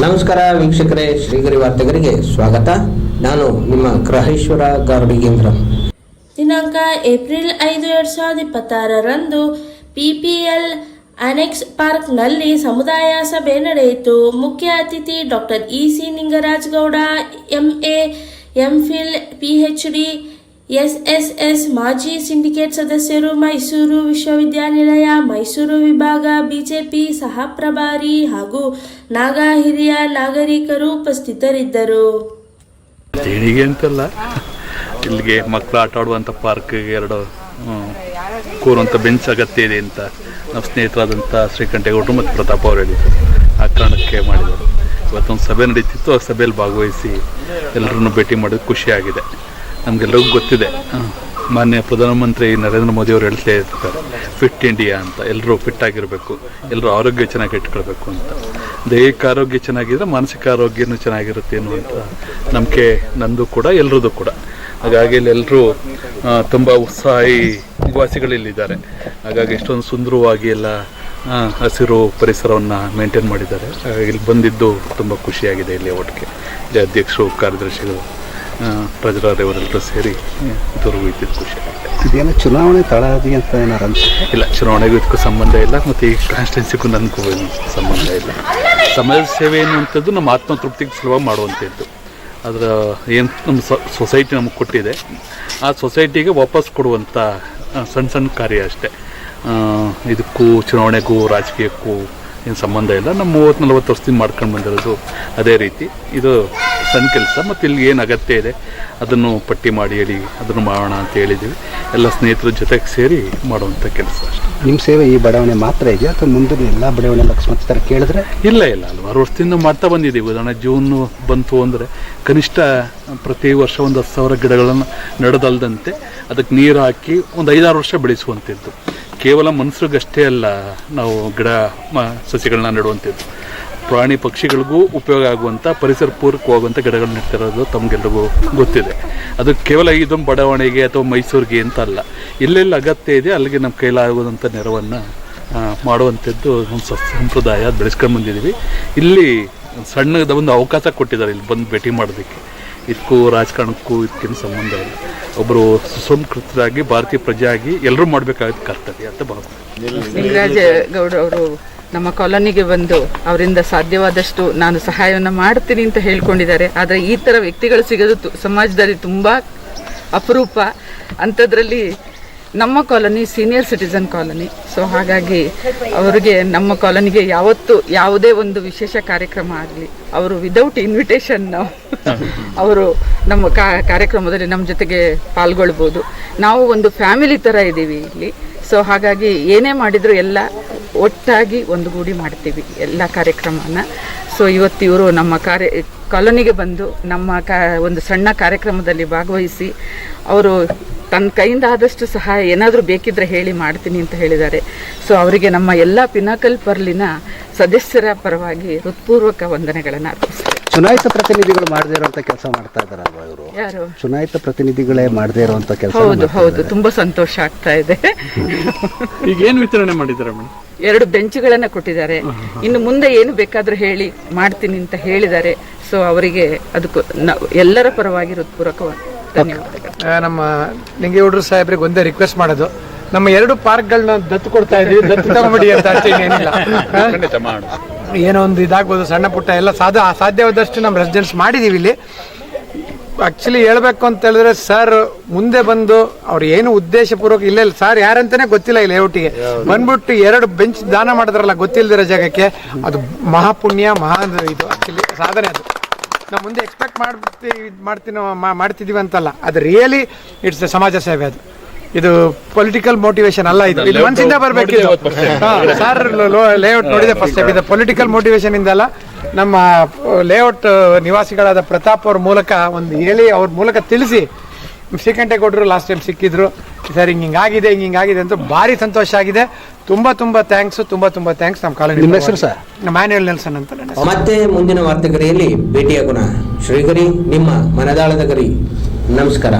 ನಮಸ್ಕಾರ ವೀಕ್ಷಕರೇ, ಶ್ರೀಗರಿ ವಾರ್ತೆಗರಿಗೆ ಸ್ವಾಗತ. ನಾನು ನಿಮ್ಮ ಗ್ರಹೇಶ್ವರ ಗಾರ್ಡಿಗೇಂದ್ರ. ದಿನಾಂಕ ಏಪ್ರಿಲ್ 5, 2026ರಂದು PPL ಅನೆಕ್ಸ್ ಪಾರ್ಕ್ನಲ್ಲಿ ಸಮುದಾಯ ಸಭೆ ನಡೆಯಿತು. ಮುಖ್ಯ ಅತಿಥಿ doctor EC Ningaraj Gowda, MA, MPhil, PhD, SSS, ಮಾಜಿ ಸಿಂಡಿಕೇಟ್ ಸದಸ್ಯರು, ಮೈಸೂರು ವಿಶ್ವವಿದ್ಯಾನಿಲಯ ಮೈಸೂರು ವಿಭಾಗ ಬಿಜೆಪಿ ಸಹ ಪ್ರಭಾರಿ ಹಾಗೂ ಹಿರಿಯ ನಾಗರಿಕರು ಉಪಸ್ಥಿತರಿದ್ದರು. ದೇಣಿಗೆ ಅಂತಲ್ಲ, ಇಲ್ಲಿಗೆ ಮಕ್ಕಳು ಆಟ ಆಡುವಂಥ ಪಾರ್ಕ್ಗೆ 2 ಕೂರುವಂಥ ಬೆಂಚ್ ಅಗತ್ಯ ಇದೆ ಅಂತ ನಮ್ಮ ಸ್ನೇಹಿತರಾದಂಥ ಶ್ರೀಕಂಠೇಗೌಡರು ಮತ್ತು ಪ್ರತಾಪ್ ಅವರು ಹೇಳಿದರು. ಆ ಕಾರಣಕ್ಕೆ ಮಾಡಿದರು. ಇವತ್ತೊಂದು ಸಭೆ ನಡೀತಿತ್ತು. ಆ ಸಭೆಯಲ್ಲಿ ಭಾಗವಹಿಸಿ ಎಲ್ಲರನ್ನು ಭೇಟಿ ಮಾಡೋದು ಖುಷಿಯಾಗಿದೆ. ನಮಗೆಲ್ಲರಿಗೂ ಗೊತ್ತಿದೆ, ಮಾನ್ಯ ಪ್ರಧಾನಮಂತ್ರಿ ನರೇಂದ್ರ ಮೋದಿ ಅವರು ಹೇಳ್ತಾ ಇರ್ತಾರೆ ಫಿಟ್ ಇಂಡಿಯಾ ಅಂತ. ಎಲ್ಲರೂ ಫಿಟ್ ಆಗಿರಬೇಕು, ಎಲ್ಲರೂ ಆರೋಗ್ಯ ಚೆನ್ನಾಗಿ ಇಟ್ಕೊಳ್ಬೇಕು ಅಂತ. ದೈಹಿಕ ಆರೋಗ್ಯ ಚೆನ್ನಾಗಿದ್ರೆ ಮಾನಸಿಕ ಆರೋಗ್ಯನೂ ಚೆನ್ನಾಗಿರುತ್ತೆ ಅನ್ನುವಂಥ ನಂಬಿಕೆ ನಂದು ಕೂಡ, ಎಲ್ಲರದ್ದು ಕೂಡ. ಹಾಗಾಗಿ ಇಲ್ಲೆಲ್ಲರೂ ತುಂಬ ಉತ್ಸಾಹಿ ನಿವಾಸಿಗಳಿಲ್ಲಿದ್ದಾರೆ. ಹಾಗಾಗಿ ಇಷ್ಟೊಂದು ಸುಂದರವಾಗಿ ಎಲ್ಲ ಹಸಿರು ಪರಿಸರವನ್ನು ಮೇಂಟೈನ್ ಮಾಡಿದ್ದಾರೆ. ಇಲ್ಲಿ ಬಂದಿದ್ದು ತುಂಬ ಖುಷಿಯಾಗಿದೆ. ಇಲ್ಲಿ ಒಟ್ಟಿಗೆ ಇಲ್ಲಿ ಅಧ್ಯಕ್ಷರು, ಕಾರ್ಯದರ್ಶಿಗಳು, ಪ್ರಜರಾರೆಯವರೆಲ್ಲರೂ ಸೇರಿ ಇದುವರೆಗೂ ಇದ್ದಿದ್ದು ಖುಷಿಯಾಗಿದೆ. ಇದೇನು ಚುನಾವಣೆ ತಳಹದಿ ಅಂತ ಏನಾರು ಅನ್ಸುತ್ತೆ? ಇಲ್ಲ, ಚುನಾವಣೆಗೂ ಇದಕ್ಕೂ ಸಂಬಂಧ ಇಲ್ಲ, ಮತ್ತು ಈ ಕಾನ್ಸ್ಟಿಟ್ಯೂನ್ಸಿಗೂ ನನಗೂ ಸಂಬಂಧ ಇಲ್ಲ. ಸಮಾಜ ಸೇವೆ ಎನ್ನುವಂಥದ್ದು ನಮ್ಮ ಆತ್ಮತೃಪ್ತಿಗೆ ಸಲುವಾಗಿ ಮಾಡುವಂಥದ್ದು. ಅದರ ಏನು ನಮ್ಮ ಸೊಸೈಟಿ ನಮಗೆ ಕೊಟ್ಟಿದೆ, ಆ ಸೊಸೈಟಿಗೆ ವಾಪಸ್ ಕೊಡುವಂಥ ಸಣ್ಣ ಕಾರ್ಯ ಅಷ್ಟೇ. ಇದಕ್ಕೂ ಚುನಾವಣೆಗೂ ರಾಜಕೀಯಕ್ಕೂ ಏನು ಸಂಬಂಧ ಇಲ್ಲ. ನಮ್ಮ 30-40 ವರ್ಷದಿಂದ ಮಾಡ್ಕೊಂಡು ಬಂದಿರೋದು ಅದೇ ರೀತಿ. ಇದು ಸಣ್ಣ ಕೆಲಸ, ಮತ್ತು ಇಲ್ಲಿ ಏನು ಅಗತ್ಯ ಇದೆ ಅದನ್ನು ಪಟ್ಟಿ ಮಾಡಿ ಹೇಳಿ ಅದನ್ನು ಮಾಡೋಣ ಅಂತ ಹೇಳಿದ್ದೀವಿ. ಎಲ್ಲ ಸ್ನೇಹಿತರ ಜೊತೆಗೆ ಸೇರಿ ಮಾಡುವಂಥ ಕೆಲಸ ಅಷ್ಟೇ. ನಿಮ್ಮ ಸೇವೆ ಈ ಬಡಾವಣೆ ಮಾತ್ರ ಇದೆಯಾ ಅಥವಾ ಮುಂದಿನ ಎಲ್ಲ ಬಡಾವಣೆ ಅಕಸ್ಮಾತ್ ಥರ ಕೇಳಿದ್ರೆ? ಇಲ್ಲ, ಹಲವಾರು ವರ್ಷದಿಂದ ಮಾಡ್ತಾ ಬಂದಿದ್ದೀವಿ. ಉದಾಹರಣೆ ಜೂನ್ ಬಂತು ಅಂದರೆ ಕನಿಷ್ಠ ಪ್ರತಿ ವರ್ಷ ಒಂದು 10,000 ಗಿಡಗಳನ್ನು ನಡೆದಲ್ದಂತೆ ಅದಕ್ಕೆ ನೀರು ಹಾಕಿ ಒಂದು 5-6 ವರ್ಷ ಬೆಳೆಸುವಂಥದ್ದು. ಕೇವಲ ಮನುಷ್ಯರಿಗಷ್ಟೇ ಅಲ್ಲ ನಾವು ಗಿಡ ಸಸಿಗಳನ್ನ ನೆಡುವಂಥದ್ದು. ಪ್ರಾಣಿ ಪಕ್ಷಿಗಳಿಗೂ ಉಪಯೋಗ ಆಗುವಂಥ, ಪರಿಸರ ಪೂರಕವಾಗುವಂಥ ಗಿಡಗಳನ್ನ ನೆಡ್ತಿರೋದು ತಮಗೆಲ್ಲರಿಗೂ ಗೊತ್ತಿದೆ. ಅದು ಕೇವಲ ಇದೊಂದು ಬಡಾವಣೆಗೆ ಅಥವಾ ಮೈಸೂರಿಗೆ ಅಂತ ಅಲ್ಲ, ಎಲ್ಲೆಲ್ಲಿ ಅಗತ್ಯ ಇದೆ ಅಲ್ಲಿಗೆ ನಮ್ಮ ಕೈಲಾಗುವಂಥ ನೆರವನ್ನು ಮಾಡುವಂಥದ್ದು ನಮ್ಮ ಸಂಪ್ರದಾಯ. ಅದು ಬೆಳೆಸ್ಕೊಂಡು ಬಂದಿದ್ದೀವಿ. ಇಲ್ಲಿ ಸಣ್ಣದ ಒಂದು ಅವಕಾಶ ಕೊಟ್ಟಿದ್ದಾರೆ ಇಲ್ಲಿ ಬಂದು ಭೇಟಿ ಮಾಡೋದಕ್ಕೆ. ಇದಕ್ಕೂ ರಾಜಕಾರಣಕ್ಕೂ ಇದಕ್ಕೇನು ಸಂಬಂಧ ಇಲ್ಲ. ಒಬ್ಬರು ಸುಸಂಸ್ಕೃತರಾಗಿ ಭಾರತೀಯ ಪ್ರಜೆಯಾಗಿ ಎಲ್ಲರೂ ಮಾಡಬೇಕಾದ ಕರ್ತವ್ಯ ಅಂತ ಭಾವಿಸ್ತೀನಿ. ನಿಂಗರಾಜ ಗೌಡ ಅವರು ನಮ್ಮ ಕಾಲೋನಿಗೆ ಬಂದು ಅವರಿಂದ ಸಾಧ್ಯವಾದಷ್ಟು ನಾನು ಸಹಾಯವನ್ನು ಮಾಡ್ತೀನಿ ಅಂತ ಹೇಳ್ಕೊಂಡಿದ್ದಾರೆ. ಆದರೆ ಈ ಥರ ವ್ಯಕ್ತಿಗಳು ಸಿಗೋದು ಸಮಾಜದಲ್ಲಿ ತುಂಬ ಅಪರೂಪ. ಅಂಥದ್ರಲ್ಲಿ ನಮ್ಮ colony senior citizen colony. So ಹಾಗಾಗಿ ಅವರಿಗೆ ನಮ್ಮ ಕಾಲೋನಿಗೆ ಯಾವತ್ತು ಯಾವುದೇ ಒಂದು ವಿಶೇಷ ಕಾರ್ಯಕ್ರಮ ಆಗಲಿ ಅವರು ವಿದೌಟ್ ಇನ್ವಿಟೇಷನ್ ಅವರು ನಮ್ಮ ಕಾರ್ಯಕ್ರಮದಲ್ಲಿ ನಮ್ಮ ಜೊತೆಗೆ ಪಾಲ್ಗೊಳ್ಬೋದು. ನಾವು ಒಂದು ಫ್ಯಾಮಿಲಿ ಥರ ಇದ್ದೀವಿ ಇಲ್ಲಿ. ಸೊ ಹಾಗಾಗಿ ಏನೇ ಮಾಡಿದರೂ ಎಲ್ಲ ಒಟ್ಟಾಗಿ ಒಂದುಗೂಡಿ ಮಾಡ್ತೀವಿ ಎಲ್ಲ ಕಾರ್ಯಕ್ರಮನ. ಸೊ ಇವತ್ತು ಇವರು ನಮ್ಮ ಕಾಲೋನಿಗೆ ಬಂದು ನಮ್ಮ ಒಂದು ಸಣ್ಣ ಕಾರ್ಯಕ್ರಮದಲ್ಲಿ ಭಾಗವಹಿಸಿ ಅವರು ತನ್ನ ಕೈಯಿಂದ ಆದಷ್ಟು ಸಹಾಯ ಏನಾದರೂ ಬೇಕಿದ್ರೆ ಹೇಳಿ ಮಾಡ್ತೀನಿ ಅಂತ ಹೇಳಿದ್ದಾರೆ. ಸೊ ಅವರಿಗೆ ನಮ್ಮ ಎಲ್ಲ ಪಿನಾಕಲ್ ಪರ್ಲಿನ ಸದಸ್ಯರ ಪರವಾಗಿ ಹೃತ್ಪೂರ್ವಕ ವಂದನೆಗಳನ್ನು ಅರ್ಪಿಸ್ತಾರೆ. ಚುನಾಯಿತ ಪ್ರತಿನಿಧಿಗಳು ಮಾಡದೇ ಇರುವಂಥ ಕೆಲಸ ಮಾಡ್ತಾ ಇದ್ದಾರಲ್ವಾ ಇವರು? ಯಾರು? ಚುನಾಯಿತ ಪ್ರತಿನಿಧಿಗಳೇ ಮಾಡದೇ ಇರುವಂಥ ಕೆಲಸ. ಹೌದು, ತುಂಬ ಸಂತೋಷ ಆಗ್ತಾ ಇದೆ. ಈಗ ಏನು ವಿತರಣೆ ಮಾಡಿದ್ದಾರೆ ಮೇಡಮ್? 2 ಬೆಂಚ್ಗಳನ್ನು ಕೊಟ್ಟಿದ್ದಾರೆ. ಇನ್ನು ಮುಂದೆ ಏನು ಬೇಕಾದರೂ ಹೇಳಿ ಮಾಡ್ತೀನಿ ಅಂತ ಹೇಳಿದ್ದಾರೆ. ಸೊ ಅವರಿಗೆ ಅದಕ್ಕೂ ಎಲ್ಲರ ಪರವಾಗಿ ಹೃತ್ಪೂರ್ವಕ ಧನ್ಯವಾದಗಳು. ನಮ್ಮ ನಿಂಗೇಗೌಡರು ಸಾಹೇಬ್ರಿಗೆ ಒಂದೇ ರಿಕ್ವೆಸ್ಟ್ ಮಾಡೋದು, ನಮ್ಮ 2 ಪಾರ್ಕ್ಗಳನ್ನ ದತ್ತು ಕೊಡ್ತಾ ಇದೀವಿ, ದತ್ತು ತಗೊಂಬಿಡಿ ಅಂತ ಅಷ್ಟೇ, ಏನಿಲ್ಲ. ಏನೋ ಒಂದು ಇದಾಗ್ಬೋದು, ಸಣ್ಣ ಪುಟ್ಟ ಎಲ್ಲ ಸಾಧ್ಯವಾದಷ್ಟು ನಮ್ಮ ರೆಸಿಡೆನ್ಸ್ ಮಾಡಿದೀವಿ ಇಲ್ಲಿ. ಆಕ್ಚುಲಿ ಹೇಳ್ಬೇಕು ಅಂತ ಹೇಳಿದ್ರೆ ಸರ್ ಮುಂದೆ ಬಂದು ಅವ್ರು ಏನು ಉದ್ದೇಶಪೂರ್ವಕ ಇಲ್ಲ ಸರ್ ಯಾರಂತಾನೆ ಗೊತ್ತಿಲ್ಲ ಈ ಲೇಔಟಿಗೆ ಬಂದ್ಬಿಟ್ಟು 2 ಬೆಂಚ್ ದಾನ ಮಾಡಿದ್ರಲ್ಲ ಗೊತ್ತಿಲ್ದಿರೋ ಜಾಗಕ್ಕೆ, ಅದು ಮಹಾಪುಣ್ಯ, ಇದು ಆಕ್ಚುಲಿ ಸಾಧನೆ. ಅದು ನಾವು ಮುಂದೆ ಎಕ್ಸ್ಪೆಕ್ಟ್ ಮಾಡ್ತಿದೀವಿ ಅಂತಲ್ಲ, ಅದು ರಿಯಲಿ ಇಟ್ಸ್ ಸಮಾಜ ಸೇವೆ. ಅದು ಇದು ಪೊಲಿಟಿಕಲ್ ಮೋಟಿವೇಶನ್ ಅಲ್ಲ, ಇದು ಮನಸ್ಸಿಂದ ಬರಬೇಕಿತ್ತು. ಸರ್ ಲೇಔಟ್ ನೋಡಿದೆ ಫಸ್ಟ್ ಟೈಮ್. ಇದು ಪೊಲಿಟಿಕಲ್ ಮೋಟಿವೇಶನ್ ಇಂದ ಅಲ್ಲ, ನಮ್ಮ ಲೇಔಟ್ ನಿವಾಸಿಗಳಾದ ಪ್ರತಾಪ್ ಅವ್ರ ಮೂಲಕ ಒಂದು ಹೇಳಿ ಅವ್ರ ಮೂಲಕ ತಿಳಿಸಿ ಶ್ರೀಕಂಠೇಗೌಡರು ಲಾಸ್ಟ್ ಟೈಮ್ ಸಿಕ್ಕಿದ್ರು. ಸರ್ ಹಿಂಗಾಗಿದೆ ಅಂತ ಭಾರಿ ಸಂತೋಷ ಆಗಿದೆ. ತುಂಬಾ ಥ್ಯಾಂಕ್ಸ್, ತುಂಬಾ ಥ್ಯಾಂಕ್ಸ್. ನಮ್ಮ ಕಾಲೇಜ್. ನಿಮ್ಮ ಹೆಸರು ಸರ್? ಮ್ಯಾನ್ಯುಯಲ್ ನೆಲ್ಸನ್ ಅಂತ. ಮತ್ತೆ ಮುಂದಿನ ವಾರ್ತೆಗರಿಯಲ್ಲಿ ಭೇಟಿಯಾಗೋಣ. ಶ್ರೀಗರಿ, ನಿಮ್ಮ ಮನದಾಳದ ಗರಿ. ನಮಸ್ಕಾರ.